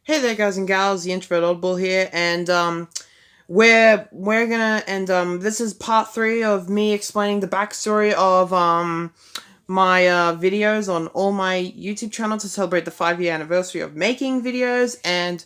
Hey there, guys and gals. The Introvert Oddball here, and we're gonna this is part three of me explaining the backstory of my videos on all my YouTube channel to celebrate the 5-year anniversary of making videos. And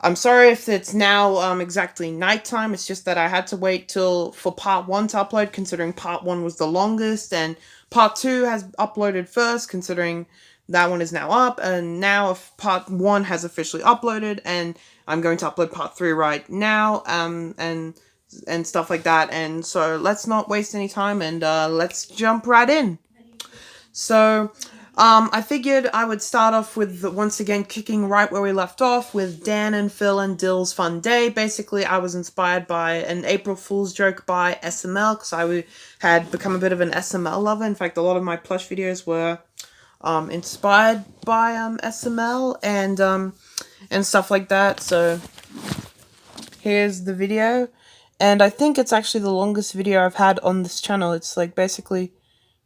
I'm sorry if it's now exactly nighttime. It's just that I had to wait till for part one to upload, considering part one was the longest, and part two has uploaded first, considering that one is now up, and now if part one has officially uploaded, and I'm going to upload part three right now, and stuff like that. And so let's not waste any time, and let's jump right in. So, I figured I would start off with once again kicking right where we left off with Dan and Phil and Dill's Fun Day. Basically, I was inspired by an April Fool's joke by SML because had become a bit of an SML lover. In fact, a lot of my plush videos were inspired by SML and stuff like that. So here's the video, and I think it's actually the longest video I've had on this channel. It's like basically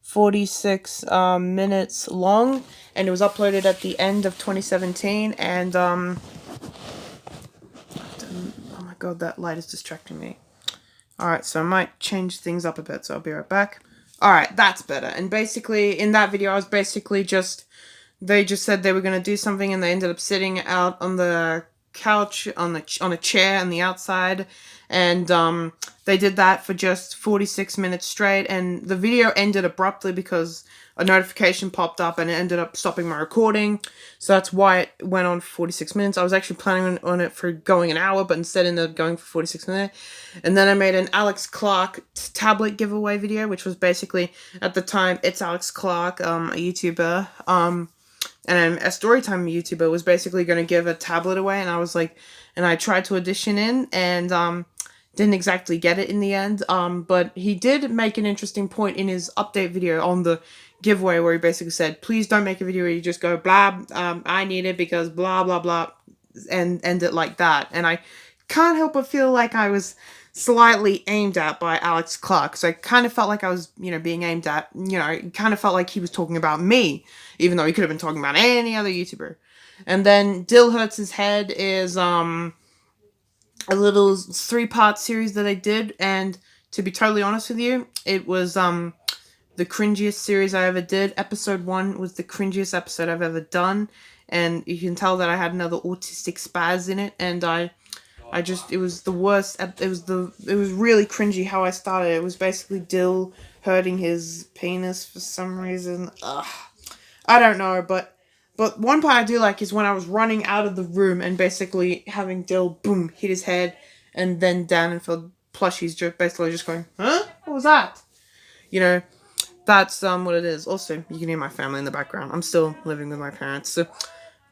46 minutes long, and it was uploaded at the end of 2017. And oh my god, that light is distracting me. Alright, so I might change things up a bit, so I'll be right back. Alright, that's better. And basically, in that video, I was basically they just said they were going to do something, and they ended up sitting out on the couch on a chair on the outside, and they did that for just 46 minutes straight. And the video ended abruptly because a notification popped up and it ended up stopping my recording, so that's why it went on for 46 minutes. I was actually planning on it for going an hour, but instead ended up going for 46 minutes. And then I made an Alex Clark tablet giveaway video, which was basically, at the time, It's Alex Clark, a YouTuber, and a Storytime YouTuber was basically going to give a tablet away, and I was like, and I tried to audition in, and didn't exactly get it in the end, but he did make an interesting point in his update video on the giveaway, where he basically said, please don't make a video where you just go, blah, I need it because blah, blah, blah, and end it like that. And I can't help but feel like I was slightly aimed at by Alex Clark. So I kind of felt like I was, being aimed at, it kind of felt like he was talking about me, even though he could have been talking about any other YouTuber. And then Dill Hurts His Head is, a little 3-part series that I did, and to be totally honest with you, it was, the cringiest series I ever did. Episode 1 was the cringiest episode I've ever done, and you can tell that I had another autistic spaz in it, and it was the worst. It was really cringy how I started. It was basically Dill hurting his penis for some reason. Ugh. I don't know, but one part I do like is when I was running out of the room and basically having Dill, boom, hit his head, and then Dan and Phil plushies basically just going, huh? What was that? You know, that's what it is. Also, you can hear my family in the background. I'm still living with my parents, so,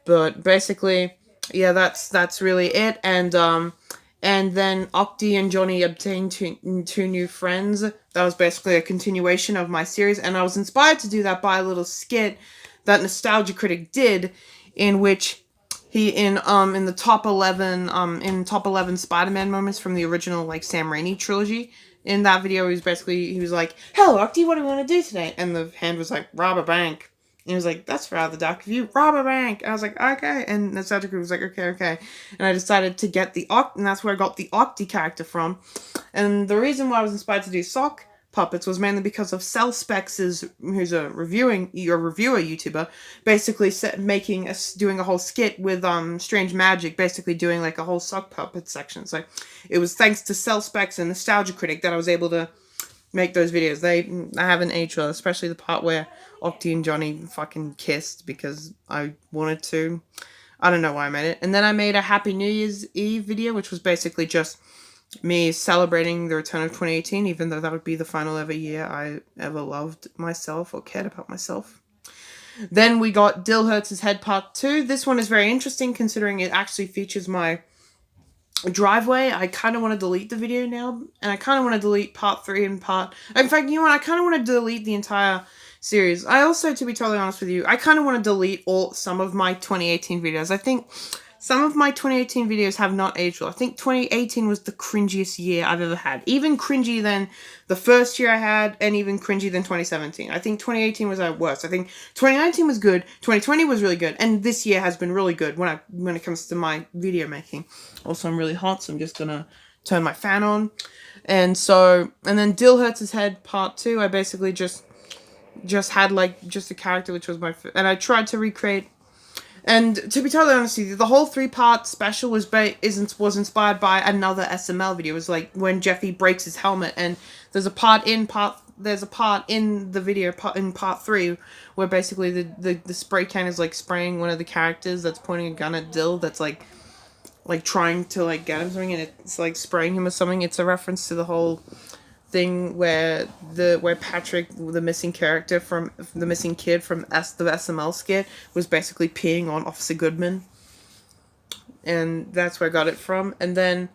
but basically, yeah, that's really it. And then Octi and Johnny obtained two new friends. That was basically a continuation of my series, and I was inspired to do that by a little skit that Nostalgia Critic did, in which he in the top 11 Spider-Man moments from the original, like, Sam Raimi trilogy. In that video, he was like, "Hello, Octi, what do we want to do today?" And the hand was like, "Rob a bank." And he was like, "That's rather dark of you. Rob a bank." And I was like, "Okay." And Nostalgia Critic was like, "Okay, okay." And I decided to get the Octi, and that's where I got the Octi character from. And the reason why I was inspired to do sock puppets was mainly because of Cell Specs, who's a reviewer YouTuber, basically doing a whole skit with Strange Magic, basically doing like a whole sock puppet section. So it was thanks to Cell Specs and Nostalgia Critic that I was able to make those videos. I haven't aged well, especially the part where Octi and Johnny fucking kissed because I wanted to. I don't know why I made it. And then I made a Happy New Year's Eve video, which was basically just me celebrating the return of 2018, even though that would be the final ever year I ever loved myself or cared about myself. Then we got Dill Hurts His Head Part 2. This one is very interesting considering it actually features my driveway. I kind of want to delete the video now, and I kind of want to delete Part 3 and Part... In fact, you know what? I kind of want to delete the entire series. I also, to be totally honest with you, I kind of want to delete some of my 2018 videos. I think some of my 2018 videos have not aged well. I think 2018 was the cringiest year I've ever had. Even cringy than the first year I had, and even cringy than 2017. I think 2018 was our worst. I think 2019 was good. 2020 was really good, and this year has been really good when it comes to my video making. Also, I'm really hot, so I'm just gonna turn my fan on. And then Dill Hurts His Head Part 2, I basically just had like just a character which was and I tried to recreate. And to be totally honest with you, the whole 3-part special was inspired by another SML video. It was like when Jeffy breaks his helmet, and there's a part in the video in part 3 where basically the spray can is like spraying one of the characters that's pointing a gun at Dill that's like trying to like get him something, and it's like spraying him with something. It's a reference to the whole thing where Patrick, the missing character from the missing kid from the SML skit, was basically peeing on Officer Goodman, and that's where I got it from. And then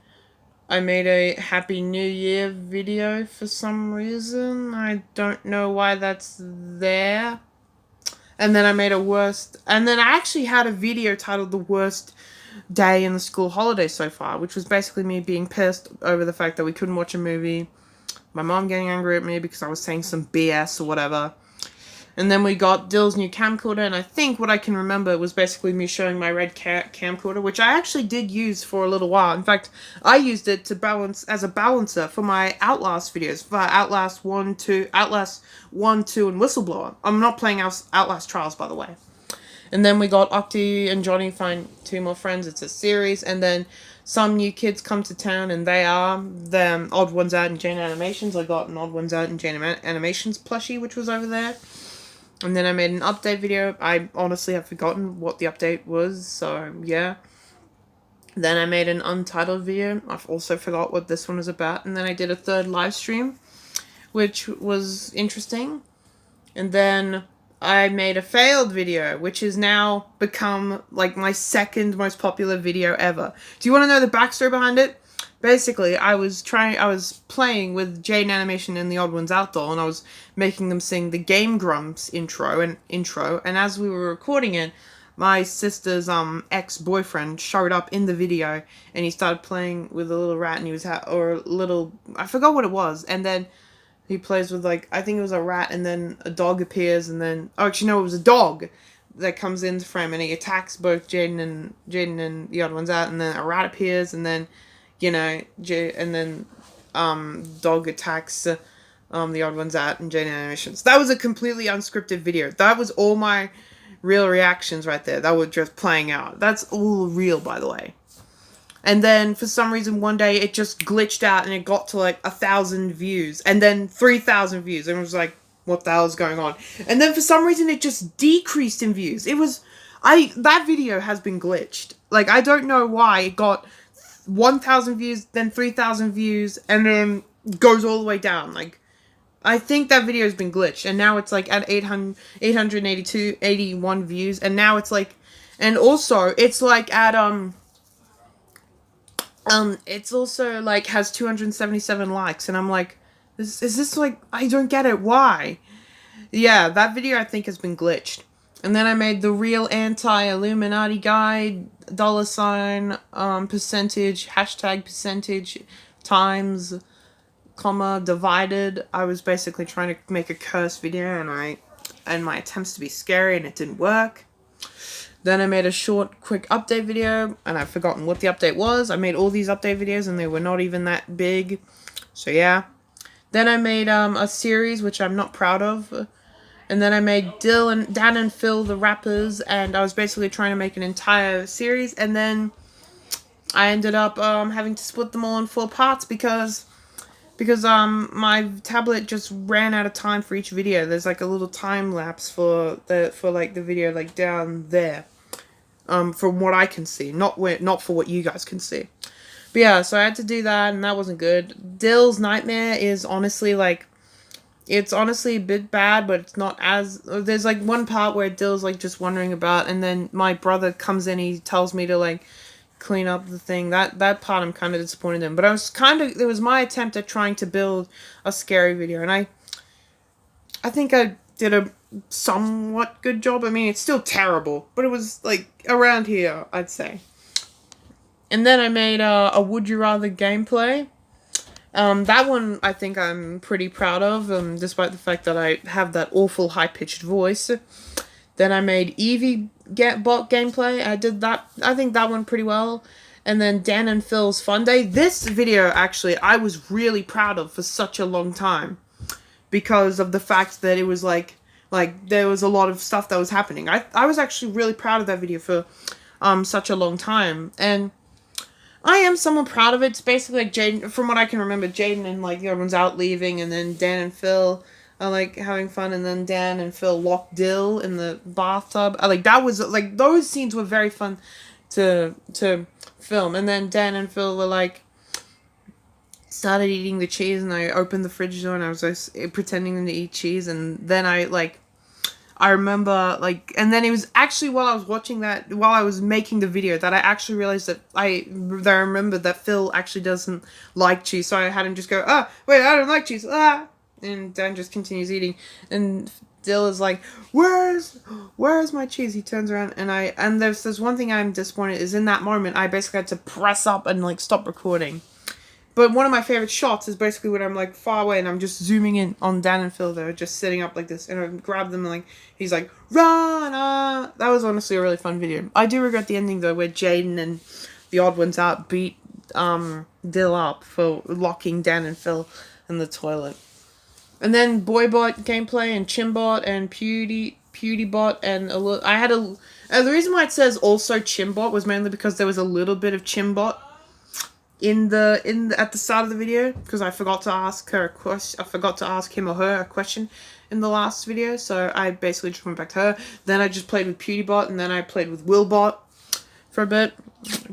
I made a Happy New Year video for some reason. I don't know why that's there. And then I made and then I actually had a video titled The Worst Day in the School Holiday So Far, which was basically me being pissed over the fact that we couldn't watch a movie, my mom getting angry at me because I was saying some BS or whatever. And then we got Dill's new camcorder, and I think what I can remember was basically me showing my red camcorder, which I actually did use for a little while. In fact, I used it to balance as a balancer for my Outlast videos, for Outlast 1, 2, and Whistleblower. I'm not playing Outlast Trials, by the way. And then we got Octi and Johnny Find 2 More Friends. It's a series. And then some new kids come to town, and they are the Odd Ones Out in Jane Animations. I got an Odd Ones Out in Jane Animations plushie, which was over there. And then I made an update video. I honestly have forgotten what the update was, so yeah. Then I made an untitled video. I've also forgot what this one was about. And then I did a 3rd live stream, which was interesting. And then I made a failed video, which has now become like my 2nd most popular video ever. Do you want to know the backstory behind it? Basically, I was playing with Jane Animation and the Odd Ones Out doll, and I was making them sing the Game Grumps intro, and as we were recording it, my sister's ex-boyfriend showed up in the video, and he started playing with a little rat, and he was I forgot what it was, and then he plays with, like, I think it was a rat, and then a dog appears, and then... Oh, actually, no, it was a dog that comes into frame, and he attacks both Jaden and the Odd Ones Out, and then a rat appears, and then, you know, dog attacks the Odd Ones Out in Jaden Animations. That was a completely unscripted video. That was all my real reactions right there. That were just playing out. That's all real, by the way. And then, for some reason, one day, it just glitched out, and it got to, like, 1,000 views. And then 3,000 views. And it was like, what the hell is going on? And then, for some reason, it just decreased in views. That video has been glitched. Like, I don't know why it got 1,000 views, then 3,000 views, and then goes all the way down. Like, I think that video has been glitched. And now it's, like, at 81 views. And now it's, like... And also, it's, like, at, it's also, like, has 277 likes, and I'm like, is this, like, I don't get it, why? Yeah, that video, I think, has been glitched. And then I made the real anti-Illuminati guy, %, percentage, times, comma, divided. I was basically trying to make a curse video, and my attempts to be scary, and it didn't work. Then I made a short, quick update video, and I've forgotten what the update was. I made all these update videos, and they were not even that big. So, yeah. Then I made a series, which I'm not proud of. And then I made Dan and Phil, the rappers, and I was basically trying to make an entire series. And then I ended up having to split them all in 4 parts because my tablet just ran out of time for each video. There's like a little time lapse for the video like down there. From what I can see, not for what you guys can see. But yeah, so I had to do that, and that wasn't good. Dill's Nightmare is honestly like, it's honestly a bit bad, but it's not as... There's like one part where Dill's like just wandering about, and then my brother comes in, he tells me to like clean up the thing. That part I'm kind of disappointed in. But it was my attempt at trying to build a scary video, and I think I did a somewhat good job. I mean, it's still terrible, but it was like around here, I'd say. And then I made a Would You Rather gameplay. That one I think I'm pretty proud of, despite the fact that I have that awful high-pitched voice. Then I made Eevee bot gameplay. I did that. I think that one pretty well. And then Dan and Phil's Fun Day. This video, actually, I was really proud of for such a long time. Because of the fact that it was like there was a lot of stuff that was happening. I was actually really proud of that video for such a long time. And I am somewhat proud of it. It's basically like Jaden, from what I can remember, Jaden and like the other one's out leaving, and then Dan and Phil are like having fun, and then Dan and Phil lock Dill in the bathtub. Like that was like those scenes were very fun to film. And then Dan and Phil were like started eating the cheese, and I opened the fridge door and I was like pretending to eat cheese, and then I remember, like, and then it was actually while I was watching that, while I was making the video, that I actually realized that I remembered that Phil actually doesn't like cheese, so I had him just go, oh, wait, I don't like cheese, and Dan just continues eating, and Dill is like, where's my cheese? He turns around, and there's one thing I'm disappointed, is in that moment, I basically had to press up and, like, stop recording. But one of my favorite shots is basically when I'm like far away and I'm just zooming in on Dan and Phil. They're just sitting up like this, and I grab them and like he's like run. That was honestly a really fun video. I do regret the ending though, where Jaden and the Odd Ones Out beat Dill up for locking Dan and Phil in the toilet. And then Boybot gameplay and Chimbot and PewDieBot and the reason why it says also Chimbot was mainly because there was a little bit of Chimbot at the start of the video, because I forgot to ask her a question. I forgot to ask him or her a question in the last video, so I basically just went back to her. Then I just played with PewDieBot, and then I played with Willbot for a bit.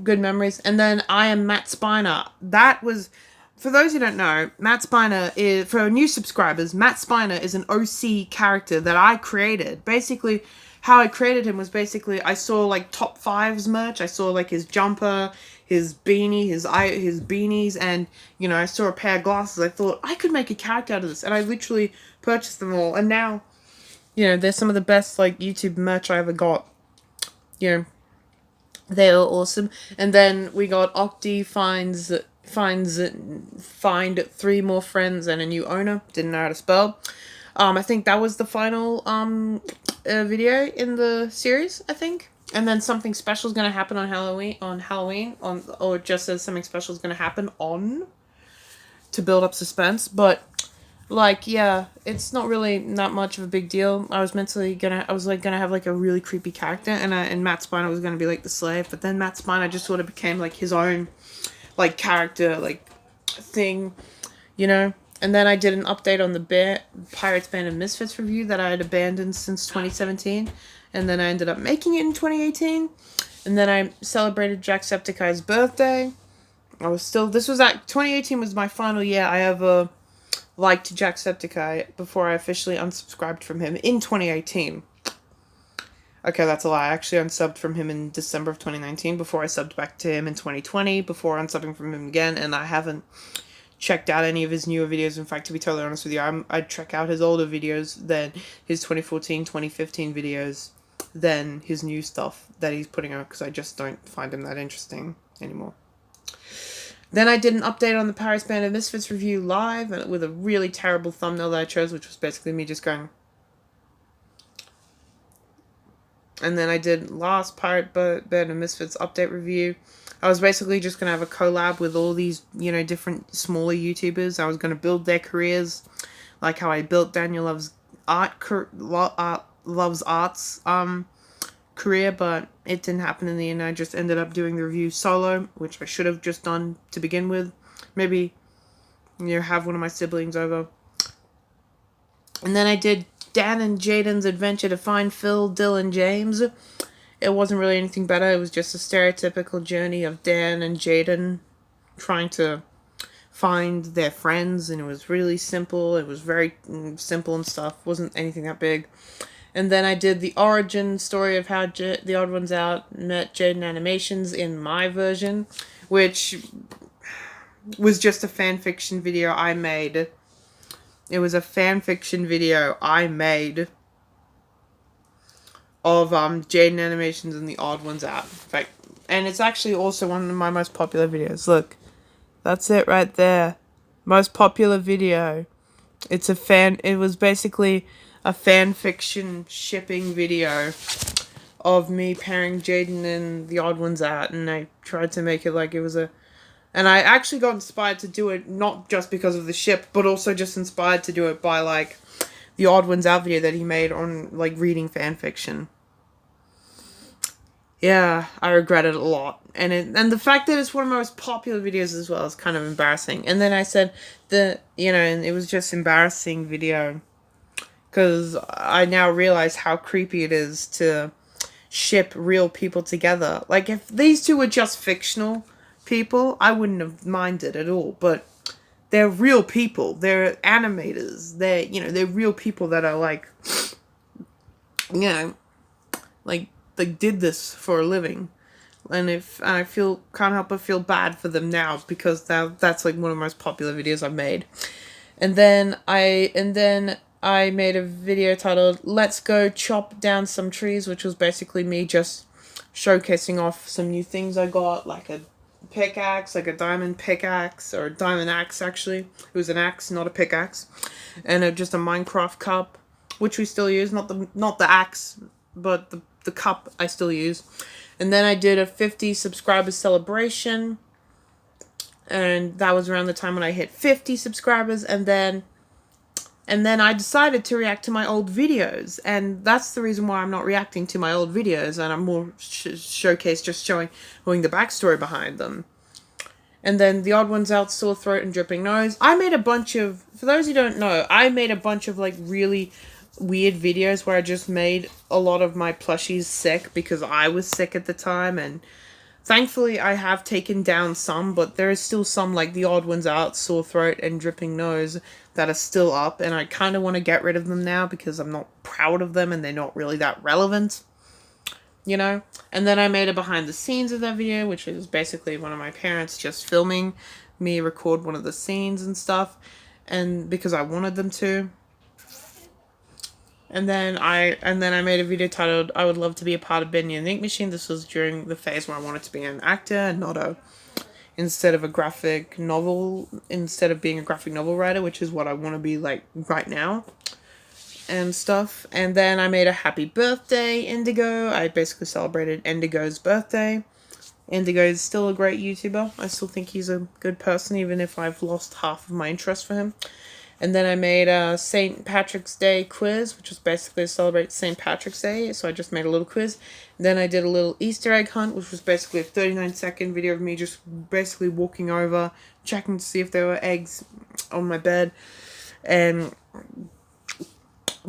Good memories. And then I am Matt Spiner. That was, for those who don't know, Matt Spiner is, for new subscribers, Matt Spiner is an OC character that I created. Basically, how I created him was basically, I saw like Top 5's merch, I saw like his jumper, his beanie, his beanies, and, you know, I saw a pair of glasses. I thought, I could make a character out of this, and I literally purchased them all, and now, you know, they're some of the best, like, YouTube merch I ever got. You know, they are awesome. And then we got Octi find 3 more friends and a new owner. Didn't know how to spell. I think that was the final video in the series, I think. And then something special is going to happen on Halloween, or it just says something special is going to happen to build up suspense. But, like, yeah, it's not really that much of a big deal. I was gonna have like a really creepy character, and Matt Spiner was gonna be like the slave, but then Matt Spiner just sort of became like his own, like, character, like, thing, you know. And then I did an update on the Pirates Band of Misfits review that I had abandoned since 2017. And then I ended up making it in 2018. And then I celebrated Jacksepticeye's birthday. 2018 was my final year I ever liked Jacksepticeye before I officially unsubscribed from him in 2018. Okay, that's a lie. I actually unsubbed from him in December of 2019 before I subbed back to him in 2020, before unsubbing from him again, and I haven't checked out any of his newer videos. In fact, to be totally honest with you, I'd check out his older videos than his 2014, 2015 videos than his new stuff that he's putting out, because I just don't find him that interesting anymore. Then I did an update on the Pirates Band of Misfits review live with a really terrible thumbnail that I chose, which was basically me just going. And then I did last Pirate Band of Misfits update review. I was basically just going to have a collab with all these, you know, different smaller YouTubers. I was going to build their careers, like how I built Daniel Love's Art's career, but it didn't happen in the end. I just ended up doing the review solo, which I should have just done to begin with. Maybe, you know, have one of my siblings over. And then I did Dan and Jaden's adventure to find Phil, Dill, and James. It wasn't really anything better. It was just a stereotypical journey of Dan and Jaden trying to find their friends, and it was really simple. It was very simple and stuff. Wasn't anything that big. And then I did the origin story of how the Odd Ones Out met Jaden Animations in my version, which was just a fanfiction video I made. It was a fanfiction video I made of Jaden Animations and the Odd Ones Out. In fact, And it's actually also one of my most popular videos. Look, that's it right there. Most popular video. It was basically a fan fiction shipping video of me pairing Jaden and the Odd Ones Out, and I tried to make it like it was a... And I actually got inspired to do it, not just because of the ship, but also just inspired to do it by, like, the Odd Ones Out video that he made on, like, reading fan fiction. Yeah, I regret it a lot. And the fact that it's one of my most popular videos as well is kind of embarrassing. And then I said and it was just embarrassing video. Because I now realize how creepy it is to ship real people together. Like, if these two were just fictional people, I wouldn't have minded at all. But they're real people. They're animators. They're real people that are like, they did this for a living. And I can't help but feel bad for them now, because that's like one of the most popular videos I've made. And then I made a video titled "Let's Go Chop Down Some Trees," which was basically me just showcasing off some new things I got, like a pickaxe, like a diamond pickaxe, or a diamond axe actually. It was an axe, not a pickaxe. And just a Minecraft cup, which we still use, not the axe, but the cup I still use. And then I did a 50 subscriber celebration, and that was around the time when I hit 50 subscribers. And then I decided to react to my old videos, and that's the reason why I'm not reacting to my old videos, and I'm more showcase just showing the backstory behind them. And then the Odd Ones Out, sore throat and dripping nose. I made a bunch of, for those who don't know, I made a bunch of like really weird videos where I just made a lot of my plushies sick because I was sick at the time, and thankfully I have taken down some, but there is still some, like the Odd Ones Out, sore throat and dripping nose, that are still up, and I kind of want to get rid of them now because I'm not proud of them and they're not really that relevant, And then I made a behind the scenes of that video, which is basically one of my parents just filming me record one of the scenes and stuff, and because I wanted them to. And then I made a video titled "I Would Love to Be a Part of Bendy and the Ink Machine." This was during the phase where I wanted to be an actor and instead of being a graphic novel writer, which is what I want to be like right now and stuff. And then I made a happy birthday, Indigo. I basically celebrated Indigo's birthday. Indigo is still a great YouTuber. I still think he's a good person, even if I've lost half of my interest for him. And then I made a St. Patrick's Day quiz, which was basically to celebrate St. Patrick's Day, so I just made a little quiz. And then I did a little Easter egg hunt, which was basically a 39-second video of me just basically walking over, checking to see if there were eggs on my bed, and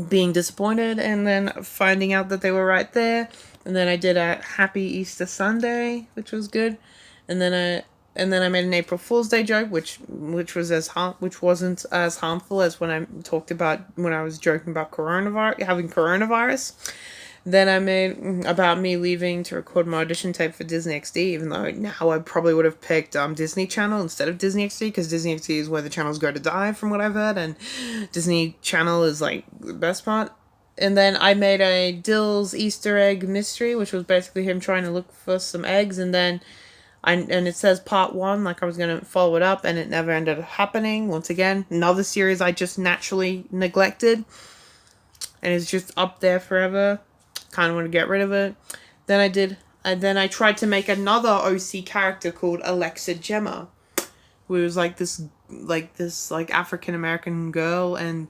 being disappointed, and then finding out that they were right there. And then I did a Happy Easter Sunday, which was good. And then I made an April Fool's Day joke, which wasn't as harmful as when I talked about when I was joking about having coronavirus. Then I made about me leaving to record my audition tape for Disney XD, even though now I probably would have picked Disney Channel instead of Disney XD, because Disney XD is where the channels go to die, from what I've heard, and Disney Channel is like the best part. And then I made a Dill's Easter egg mystery, which was basically him trying to look for some eggs, and then and it says part 1, like I was going to follow it up, and it never ended up happening. Once again, another series I just naturally neglected, and it's just up there forever. Kind of want to get rid of it. Then I tried to make another OC character called Alexa Gemma, who was like this African American girl, and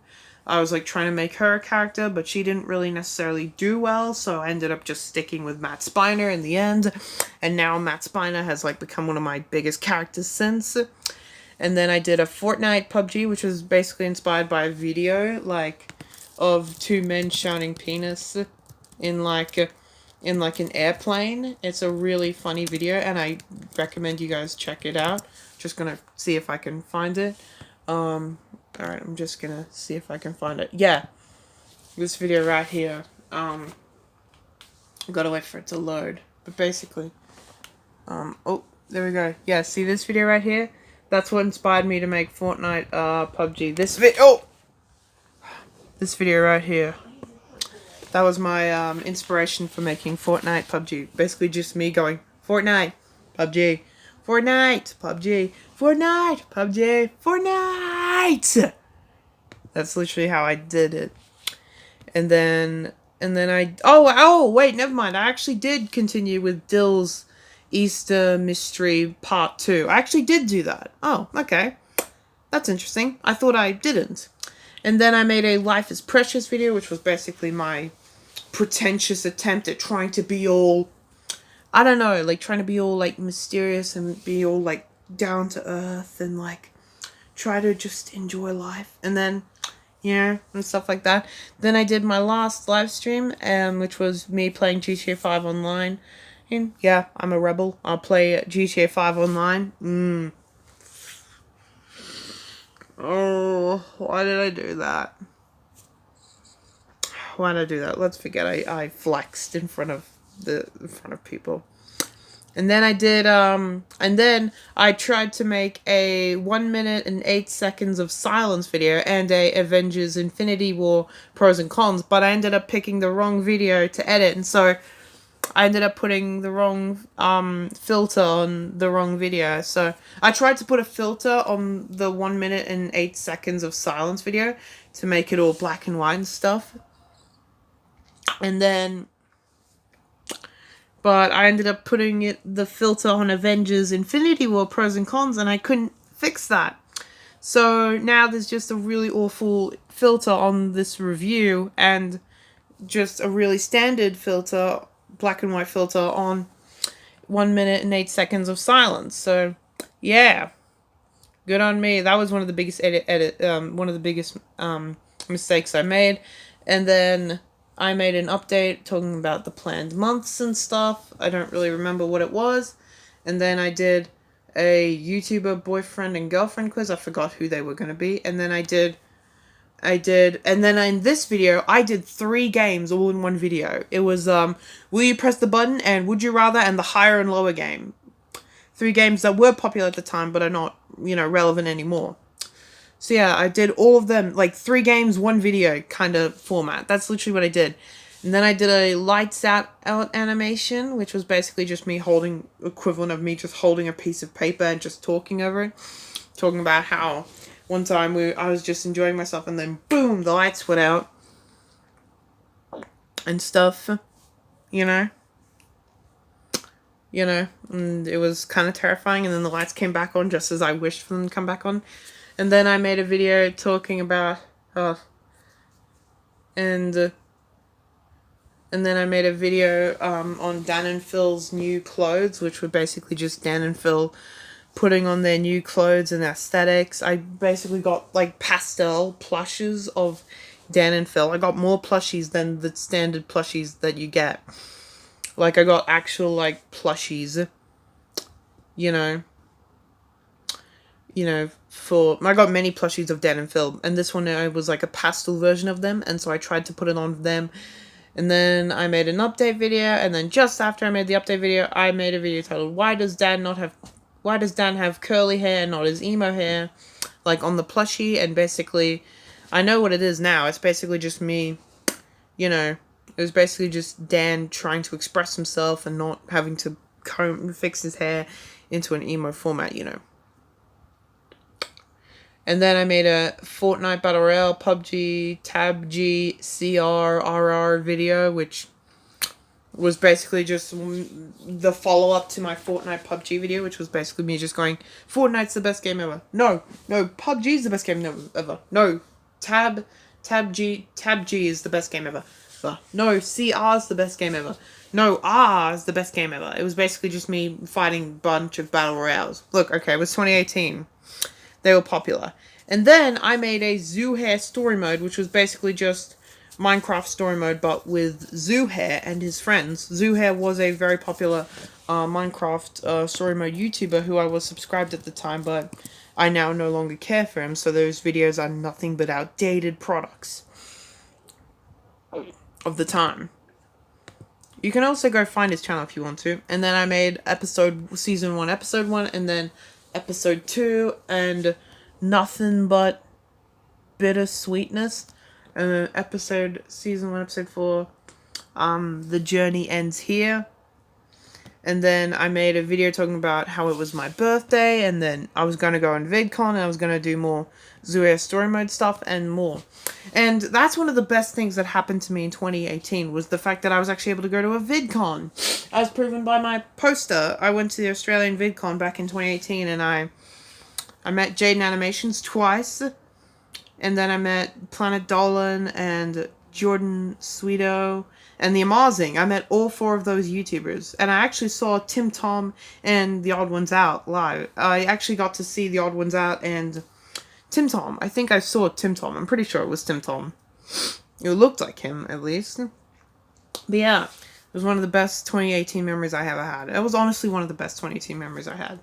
I was like trying to make her a character, but she didn't really necessarily do well, so I ended up just sticking with Matt Spiner in the end, and now Matt Spiner has like become one of my biggest characters since. And then I did a Fortnite PUBG, which was basically inspired by a video like of 2 men shouting penis in an airplane. It's a really funny video, and I recommend you guys check it out. Just gonna see if I can find it. Alright, I'm just gonna see if I can find it. Yeah, this video right here. I've gotta wait for it to load. But basically, oh, there we go. Yeah, see this video right here? That's what inspired me to make Fortnite, PUBG. This video right here. That was my, inspiration for making Fortnite PUBG. Basically just me going, Fortnite, PUBG, Fortnite, PUBG, Fortnite, PUBG, Fortnite. That's literally how I did it. And then wait, never mind. I actually did continue with Dill's Easter Mystery Part 2. I actually did do that. Oh, okay. That's interesting. I thought I didn't. And then I made a Life is Precious video, which was basically my pretentious attempt at trying to be all, I don't know, like trying to be all like mysterious and be all like down to earth and like try to just enjoy life. And then, and stuff like that. Then I did my last live stream, which was me playing GTA 5 online. And yeah, I'm a rebel. I'll play GTA 5 online. Oh, why did I do that? Why did I do that? Let's forget I flexed in front of people. And then I did, and then I tried to make a 1 minute and 8 seconds of silence video and a Avengers Infinity War pros and cons, but I ended up picking the wrong video to edit, and so I ended up putting the wrong filter on the wrong video. So I tried to put a filter on the 1 minute and 8 seconds of silence video to make it all black and white and stuff. And then, but I ended up putting the filter on Avengers Infinity War pros and cons, and I couldn't fix that. So now there's just a really awful filter on this review and just a really standard filter, black and white filter on 1 minute and 8 seconds of silence. So yeah, good on me. That was one of the biggest mistakes I made. And then I made an update talking about the planned months and stuff. I don't really remember what it was. And then I did a YouTuber boyfriend and girlfriend quiz. I forgot who they were going to be. And then and then in this video, I did 3 games all in one video. It was, Will You Press the Button and Would You Rather and the Higher and Lower game. 3 games that were popular at the time, but are not, relevant anymore. So yeah, I did all of them, like 3 games, 1 video kind of format. That's literally what I did. And then I did a lights out animation, which was basically just me equivalent of me just holding a piece of paper and just talking over it. Talking about how one time I was just enjoying myself and then boom, the lights went out. And stuff, and it was kind of terrifying, and then the lights came back on just as I wished for them to come back on. And then I made a video talking about, and then I made a video on Dan and Phil's new clothes, which were basically just Dan and Phil putting on their new clothes and aesthetics. I basically got like pastel plushes of Dan and Phil. I got more plushies than the standard plushies that you get. Like I got actual like plushies, I got many plushies of Dan and Phil, and this one was like a pastel version of them, and so I tried to put it on them. And then I made an update video, and then just after I made the update video, I made a video titled Why does Dan have curly hair and not his emo hair, like on the plushie? And basically, I know what it is now. It's basically just me, it was basically just Dan trying to express himself and not having to fix his hair into an emo format, And then I made a Fortnite Battle Royale, PUBG, TabG, CR, video, which was basically just the follow-up to my Fortnite PUBG video, which was basically me just going, Fortnite's the best game ever. No, PUBG's the best game ever. No, TabG is the best game ever. No, CR's the best game ever. No, R's the best game ever. It was basically just me fighting a bunch of Battle Royales. Look, okay, it was 2018. They were popular. And then I made a Zoo Hair story mode, which was basically just Minecraft story mode, but with Zoo Hair and his friends. Zoo Hair was a very popular Minecraft story mode YouTuber who I was subscribed at the time, but I now no longer care for him, so those videos are nothing but outdated products of the time. You can also go find his channel if you want to. And then I made Season 1, Episode 1, and then Episode 2, and Nothing But Bittersweetness. And then Season 1, Episode 4, The Journey Ends Here. And then I made a video talking about how it was my birthday, and then I was going to go on VidCon, and I was going to do more Zoo Story Mode stuff and more. And that's one of the best things that happened to me in 2018, was the fact that I was actually able to go to a VidCon. As proven by my poster. I went to the Australian VidCon back in 2018, and I met Jaden Animations twice, and then I met Planet Dolan and Jordan Sweeto and the Amazing. I met all 4 of those YouTubers, and I actually saw Tim Tom and the Odd Ones Out live. I actually got to see the Odd Ones Out and Tim Tom. I think I saw Tim Tom. I'm pretty sure it was Tim Tom. It looked like him, at least. But yeah, it was one of the best 2018 memories I ever had. It was honestly one of the best 2018 memories I had.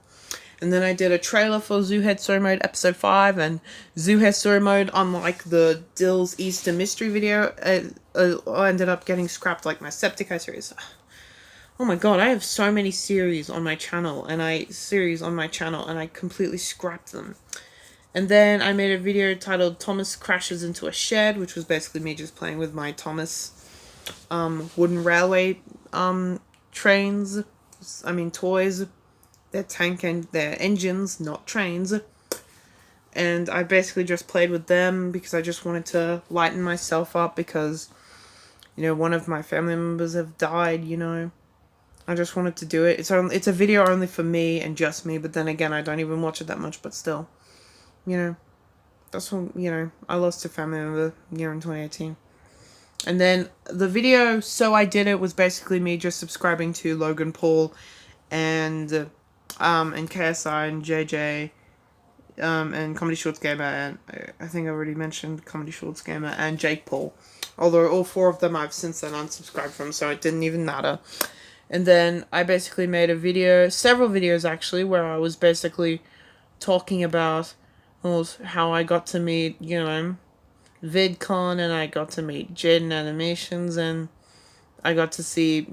And then I did a trailer for Zoohead Story Mode Episode 5, and Zoohead Story Mode, unlike the Dill's Easter Mystery video, I ended up getting scrapped like my Septiceye series. Oh my god, I have so many series on my channel, and I completely scrapped them. And then I made a video titled Thomas Crashes into a Shed, which was basically me just playing with my Thomas wooden railway toys. They're tank and they're engines, not trains. And I basically just played with them because I just wanted to lighten myself up because, one of my family members have died, I just wanted to do it. It's a video only for me and just me, but then again, I don't even watch it that much, but still, that's when, I lost a family member, in 2018. And then the video, So I Did It, was basically me just subscribing to Logan Paul and KSI and JJ, and Comedy Shorts Gamer, and I think I already mentioned Comedy Shorts Gamer, and Jake Paul. Although all 4 of them I've since then unsubscribed from, so it didn't even matter. And then I basically made a video, several videos actually, where I was basically talking about how I got to meet, VidCon, and I got to meet Jaden Animations, and I got to see,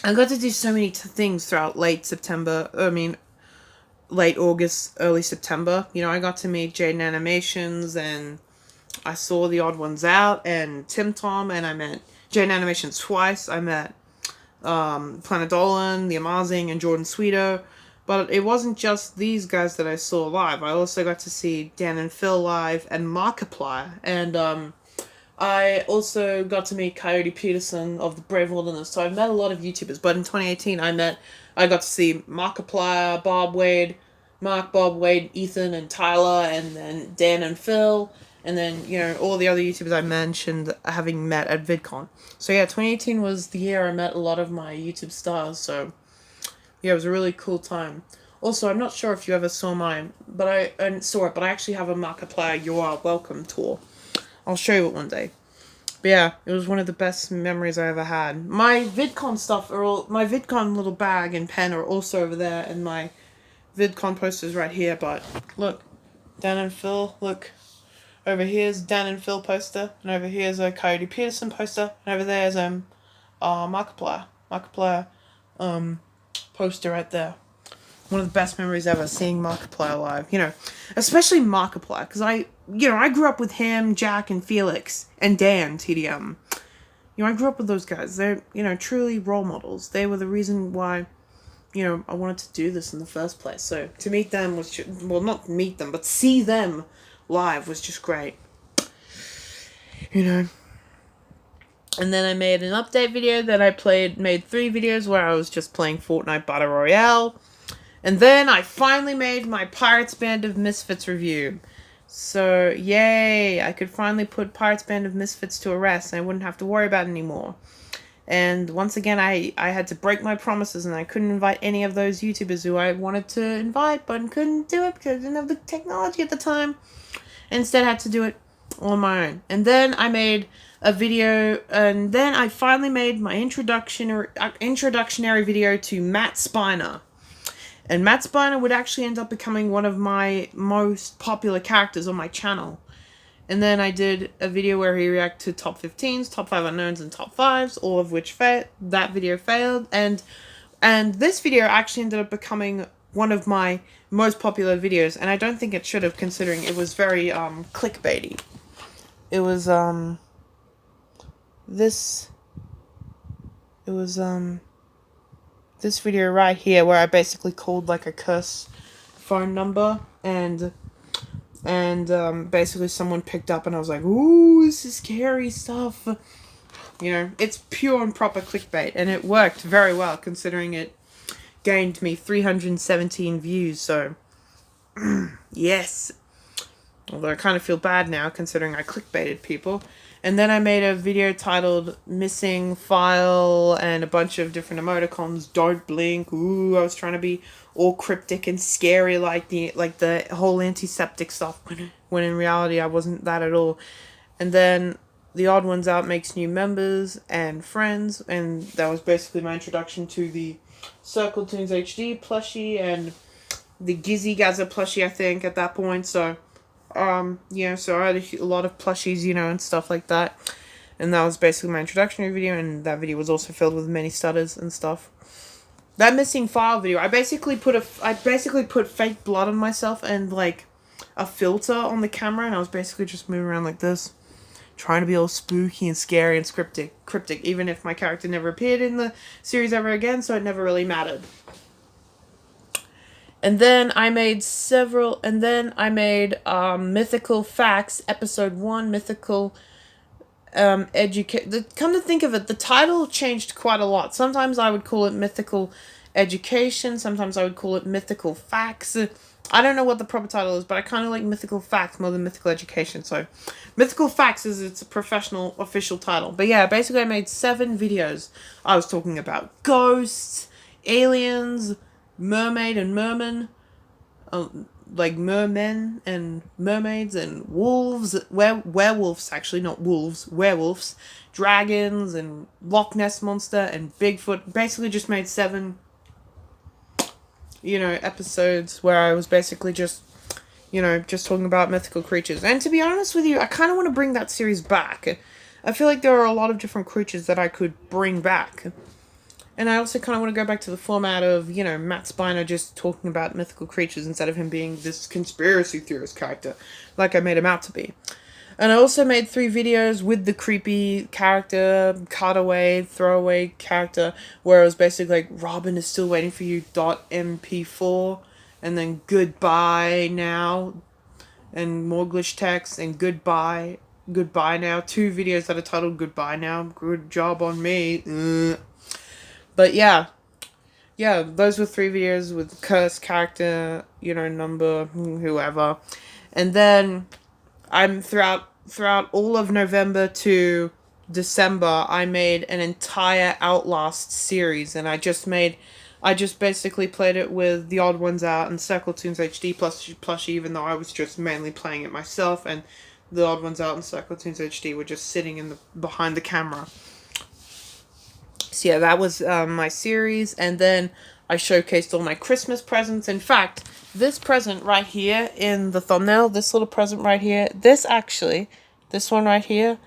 I got to do so many things throughout late August, early September. I got to meet Jaden Animations, and I saw the Odd Ones Out, and Tim Tom, and I met Jaden Animations twice. I met Planet Dolan, the Amazing, and Jordan Sweeto. But it wasn't just these guys that I saw live. I also got to see Dan and Phil live, and Markiplier, and I also got to meet Coyote Peterson of the Brave Wilderness. So I've met a lot of YouTubers. But in 2018, I got to see Markiplier, Bob Wade, Ethan, and Tyler, and then Dan and Phil, and then, all the other YouTubers I mentioned having met at VidCon. So yeah, 2018 was the year I met a lot of my YouTube stars. So yeah, it was a really cool time. Also, I'm not sure if you ever saw mine, but I actually have a Markiplier You Are Welcome tour. I'll show you it one day. But yeah, it was one of the best memories I ever had. My VidCon stuff my VidCon little bag and pen are also over there, and my VidCon posters right here. But look, Dan and Phil, look. Over here's Dan and Phil poster, and over here's a Coyote Peterson poster, and over there's Markiplier poster right there. One of the best memories ever, seeing Markiplier live. Especially Markiplier, because I grew up with him, Jack, and Felix, and Dan, TDM. I grew up with those guys. They're, truly role models. They were the reason why, I wanted to do this in the first place. So to meet them was, not meet them, but see them live was just great. And then I made an update video that made 3 videos where I was just playing Fortnite Battle Royale. And then I finally made my Pirates Band of Misfits review. So, yay! I could finally put Pirates Band of Misfits to rest, and I wouldn't have to worry about it anymore. And once again, I had to break my promises, and I couldn't invite any of those YouTubers who I wanted to invite, but couldn't do it because I didn't have the technology at the time. Instead, I had to do it on my own. And then I made a video, and then I finally made my introductionary video to Matt Spiner. And Matt Spiner would actually end up becoming one of my most popular characters on my channel. And then I did a video where he reacted to top 15s, top 5 unknowns, and top 5s, all of which that video failed. And this video actually ended up becoming one of my most popular videos, and I don't think it should have, considering it was very clickbaity. It was this video right here where I basically called like a curse phone number and basically someone picked up and I was like, ooh, this is scary stuff. You know, it's pure and proper clickbait, and it worked very well considering it gained me 317 views, so yes. Although I kind of feel bad now considering I clickbaited people. And then I made a video titled Missing File and a bunch of different emoticons. Don't blink. Ooh, I was trying to be all cryptic and scary like the whole antiseptic stuff. When in reality I wasn't that at all. And then The Odd Ones Out makes new members and friends. And that was basically my introduction to the Circle Tunes HD plushie and the Gizzy Gazza plushie, I think, at that point. So yeah, so I had a lot of plushies, you know, and stuff like that. And that was basically my introductory video, and that video was also filled with many stutters and stuff. That Missing File video, I basically put fake blood on myself and like a filter on the camera, and I was basically just moving around like this, trying to be all spooky and scary and cryptic, even if my character never appeared in the series ever again, so it never really mattered. And then I made Mythical Facts, Episode 1, Mythical come to think of it, the title changed quite a lot. Sometimes I would call it Mythical Education, sometimes I would call it Mythical Facts. I don't know what the proper title is, but I kind of like Mythical Facts more than Mythical Education, so Mythical Facts is its professional official title. But yeah, basically I made 7 videos. I was talking about ghosts, aliens, mermaid and merman, like mermen and mermaids and wolves, werewolves actually, not wolves, werewolves, dragons and Loch Ness Monster and Bigfoot. Basically just made 7, you know, episodes where I was basically just, you know, just talking about mythical creatures. And to be honest with you, I kind of want to bring that series back. I feel like there are a lot of different creatures that I could bring back. And I also kind of want to go back to the format of, you know, Matt Spiner just talking about mythical creatures instead of him being this conspiracy theorist character, like I made him out to be. And I also made 3 videos with the creepy character, cutaway, throwaway character, where it was basically like, Robin is still waiting for you, .mp4, and then goodbye now, and more glitch text, and goodbye now. 2 videos that are titled Goodbye Now. Good job on me. But yeah, those were 3 videos with curse, character, you know, number, whoever. And then I'm throughout all of November to December, I made an entire Outlast series, and I just basically played it with The Odd Ones Out and Circle Tunes HD plushie, even though I was just mainly playing it myself, and The Odd Ones Out and Circle Tunes HD were just sitting behind the camera. So yeah, that was my series, and then I showcased all my Christmas presents. In fact, this present right here in the thumbnail, this little present right here, this one right here,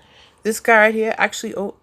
this guy right here, actually, oh,